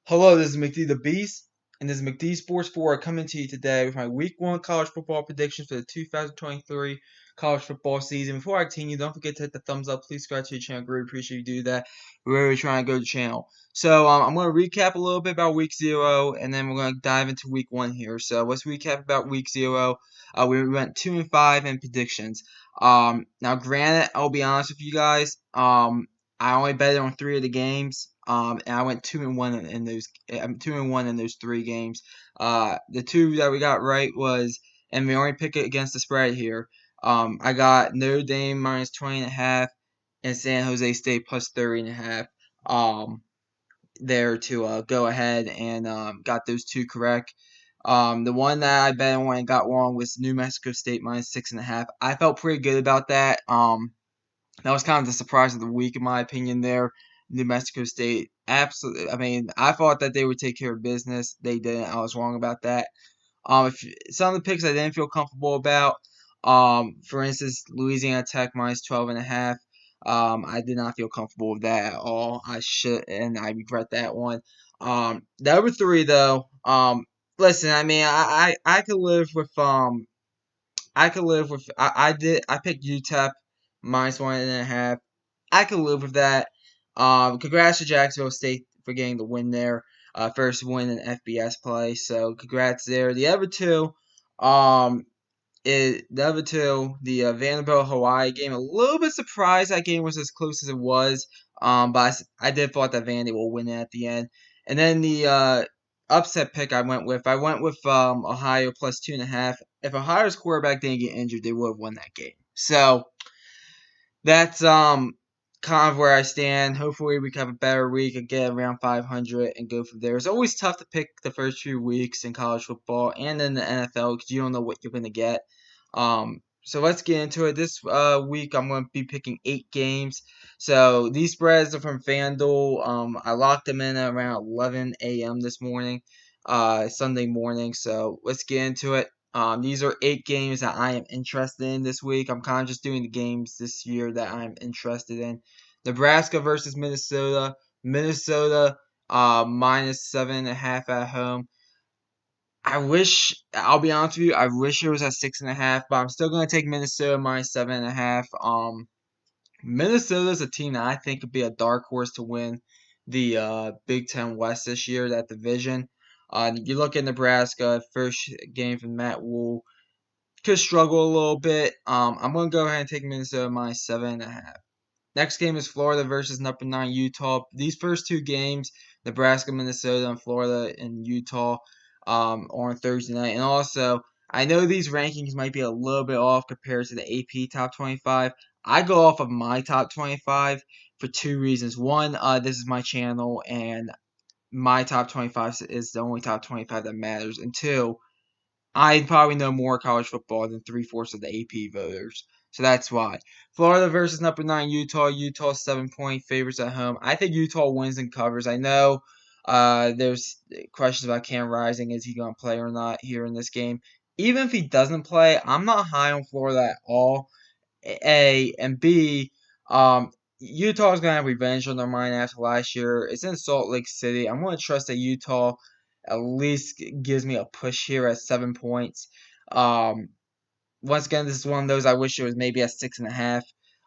Hello, this is McD the Beast, and this is McD Sports 4 coming to you today with my Week 1 college football predictions for the 2023 college football season. Before I continue, don't forget to hit the thumbs up. Please subscribe to the channel. I really appreciate you do that. We're really trying to grow the channel. So I'm going to recap a little bit about Week 0, and then we're going to dive into Week 1 here. So let's recap about Week 0. We went 2-5 in predictions. Now, granted, I'll be honest with you guys. I only betted on 3 of the games. And I went 2-1 in those. I'm 2-1 in those 3 games. The 2 that we got right was, and we only pick it against the spread here. I got Notre Dame minus 20.5 and San Jose State plus 30.5. There to go ahead and got those 2 correct. The one that I bet on and got wrong was New Mexico State minus 6.5. I felt pretty good about that. That was kind of the surprise of the week, in my opinion. There, New Mexico State, absolutely. I mean, I thought that they would take care of business. They didn't. I was wrong about that. If some of the picks I didn't feel comfortable about, for instance, Louisiana Tech minus 12.5. I did not feel comfortable with that at all. I should, and I regret that one. The other 3 though, listen, I mean, I could live with I picked UTEP minus 1.5. I could live with that. Congrats to Jacksonville State for getting the win there. First win in FBS play. So congrats there. Um, the Vanderbilt Hawaii game. A little bit surprised that game was as close as it was. But I did thought that Vandy will win it at the end. And then the upset pick I went with. Ohio plus 2.5. If Ohio's quarterback didn't get injured, they would have won that game. So that's kind of where I stand. Hopefully we can have a better week and get around 500 and go from there. It's always tough to pick the first few weeks in college football and in the NFL because you don't know what you're going to get. So let's get into it. This week I'm going to be picking 8 games. So these spreads are from FanDuel. I locked them in at around 11 a.m. this morning, Sunday morning. So let's get into it. These are 8 games that I am interested in this week. I'm kind of just doing the games this year that I'm interested in. Nebraska versus Minnesota. Minnesota minus 7.5 at home. I'll be honest with you, I wish it was at 6.5, but I'm still going to take Minnesota minus 7.5. Minnesota's a team that I think could be a dark horse to win the Big Ten West this year, that division. You look at Nebraska, first game from Matt Wool, could struggle a little bit. I'm going to go ahead and take Minnesota minus 7.5. Next game is Florida versus number 9 Utah. These first 2 games, Nebraska, Minnesota, and Florida and Utah, on Thursday night. And also, I know these rankings might be a little bit off compared to the AP top 25. I go off of my top 25 for 2 reasons. One, this is my channel, and my top 25 is the only top 25 that matters. And 2, I probably know more college football than 3/4 of the AP voters. So that's why. Florida versus number 9 Utah. Utah 7-point favorites at home. I think Utah wins and covers. I know there's questions about Cam Rising. Is he going to play or not here in this game? Even if he doesn't play, I'm not high on Florida at all. A and B, Utah's gonna have revenge on their mind after last year. It's in Salt Lake City. I'm gonna trust that Utah at least gives me a push here at 7 points. Um, Once again, this is one of those I wish it was maybe at 6.5.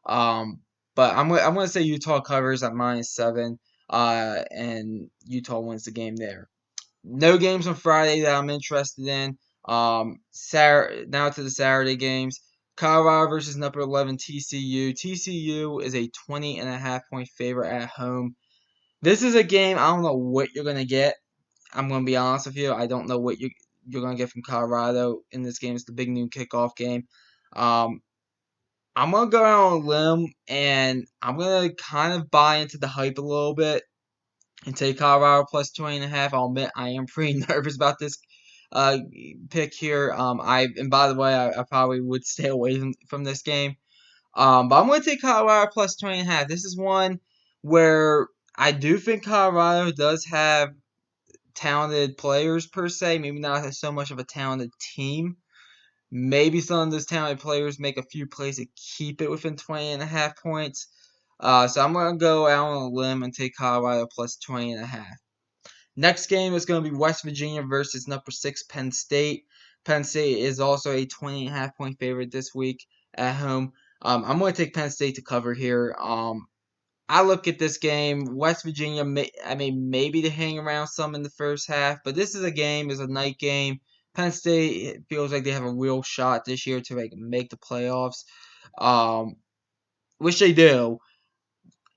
But I'm gonna say Utah covers at minus 7. And Utah wins the game there. No games on Friday that I'm interested in. Now to the Saturday games. Colorado versus number 11 TCU. TCU is a 20.5 point favorite at home. This is a game I don't know what you're gonna get. I'm gonna be honest with you. I don't know what you're gonna get from Colorado in this game. It's the big noon kickoff game. Um, I'm gonna go out on a limb and I'm gonna kind of buy into the hype a little bit and take Colorado plus 20.5. I'll admit I am pretty nervous about this uh, pick here. And by the way, I probably would stay away from this game. But I'm going to take Colorado plus 20.5. This is one where I do think Colorado does have talented players per se. Maybe not so much of a talented team. Maybe some of those talented players make a few plays to keep it within 20.5 points. So I'm going to go out on a limb and take Colorado plus 20.5. Next game is going to be West Virginia versus number 6 Penn State. Penn State is also a 20.5 point favorite this week at home. I'm going to take Penn State to cover here. I look at this game, West Virginia, maybe to hang around some in the first half, but this is a night game. Penn State feels like they have a real shot this year to make the playoffs, um, which they do.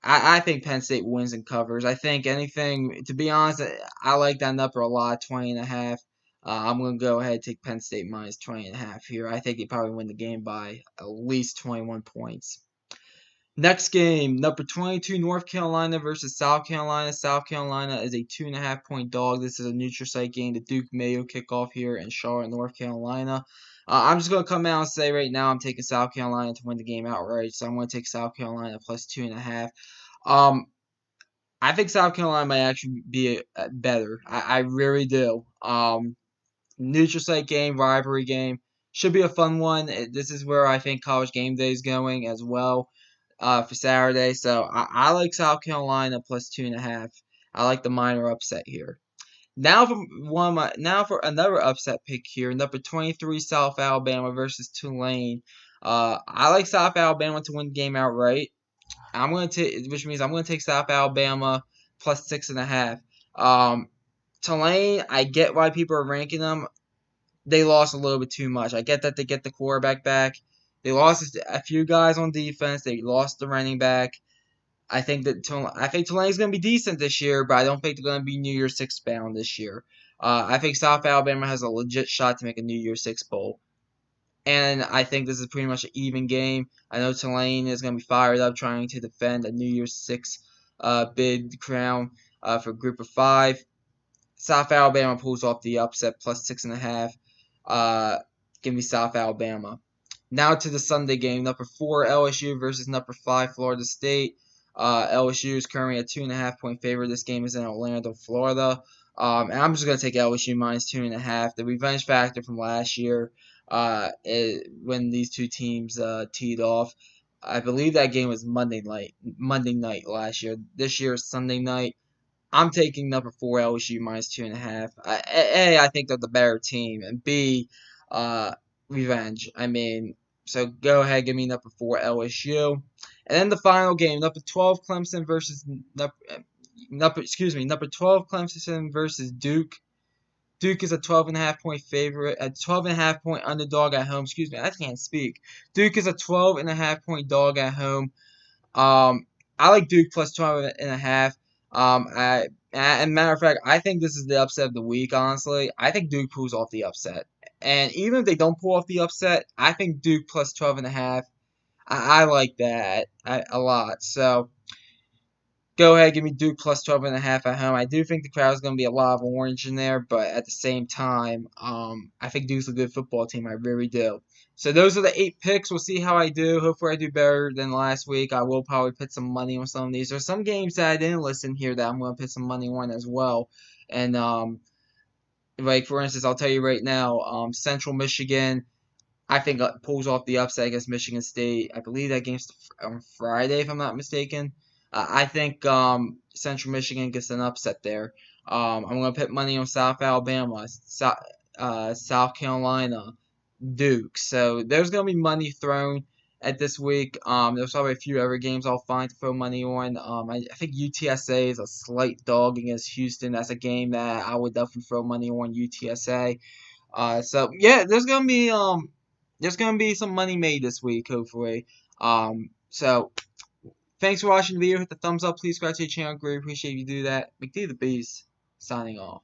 I think Penn State wins and covers. I think anything, to be honest, I like that number a lot, 20.5. I'm going to go ahead and take Penn State minus 20.5 here. I think they probably win the game by at least 21 points. Next game, number 22, North Carolina versus South Carolina. South Carolina is a 2.5 point dog. This is a neutral site game. The Duke Mayo kickoff here in Charlotte, North Carolina. I'm just going to come out and say right now I'm taking South Carolina to win the game outright. So I'm going to take South Carolina plus 2.5. Um, I think South Carolina might actually be better. I really do. Neutral site game, rivalry game. Should be a fun one. This is where I think College Game Day is going as well for Saturday. So I like South Carolina plus 2.5. I like the minor upset here. Now for another upset pick here, number 23 South Alabama versus Tulane. I like South Alabama to win the game outright. Which means I'm gonna take South Alabama plus 6.5. Tulane, I get why people are ranking them. They lost a little bit too much. I get that they get the quarterback back. They lost a few guys on defense. They lost the running back. I think Tulane's going to be decent this year, but I don't think they're going to be New Year's Six bound this year. I think South Alabama has a legit shot to make a New Year's Six bowl, and I think this is pretty much an even game. I know Tulane is going to be fired up trying to defend a New Year's Six bid crown for Group of Five. South Alabama pulls off the upset plus 6.5. Give me South Alabama. Now to the Sunday game, number 4 LSU versus number 5 Florida State. LSU is currently a 2.5 point favorite. This game is in Orlando, Florida. And I'm just gonna take LSU minus 2.5. The revenge factor from last year, when these two teams teed off. I believe that game was Monday night last year. This year is Sunday night. I'm taking number 4 LSU minus 2.5. I think they're the better team, and B, revenge. So go ahead, give me number 4 LSU, and then the final game, number 12 Clemson versus number 12 Clemson versus Duke. Duke is a 12.5 point favorite, a 12.5 point underdog at home. Excuse me, I can't speak. Duke is a 12.5 point dog at home. I like Duke plus 12.5. And matter of fact, I think this is the upset of the week, honestly. I think Duke pulls off the upset. And even if they don't pull off the upset, I think Duke plus 12.5. I like that a lot. So go ahead, give me Duke plus 12.5 at home. I do think the crowd's going to be a lot of orange in there, but at the same time, I think Duke's a good football team. I really do. So those are the 8 picks. We'll see how I do. Hopefully I do better than last week. I will probably put some money on some of these. There's some games that I didn't listen here that I'm going to put some money on as well. And like for instance, I'll tell you right now, Central Michigan, I think pulls off the upset against Michigan State. I believe that game's on Friday, if I'm not mistaken. I think Central Michigan gets an upset there. I'm going to put money on South Alabama, South Carolina, Duke. So there's going to be money thrown at this week. There's probably a few other games I'll find to throw money on. I think UTSA is a slight dog against Houston. That's a game that I would definitely throw money on UTSA. So yeah, there's gonna be some money made this week, hopefully. So thanks for watching the video. Hit the thumbs up. Please subscribe to the channel. Greatly appreciate if you do that. McD the Beast signing off.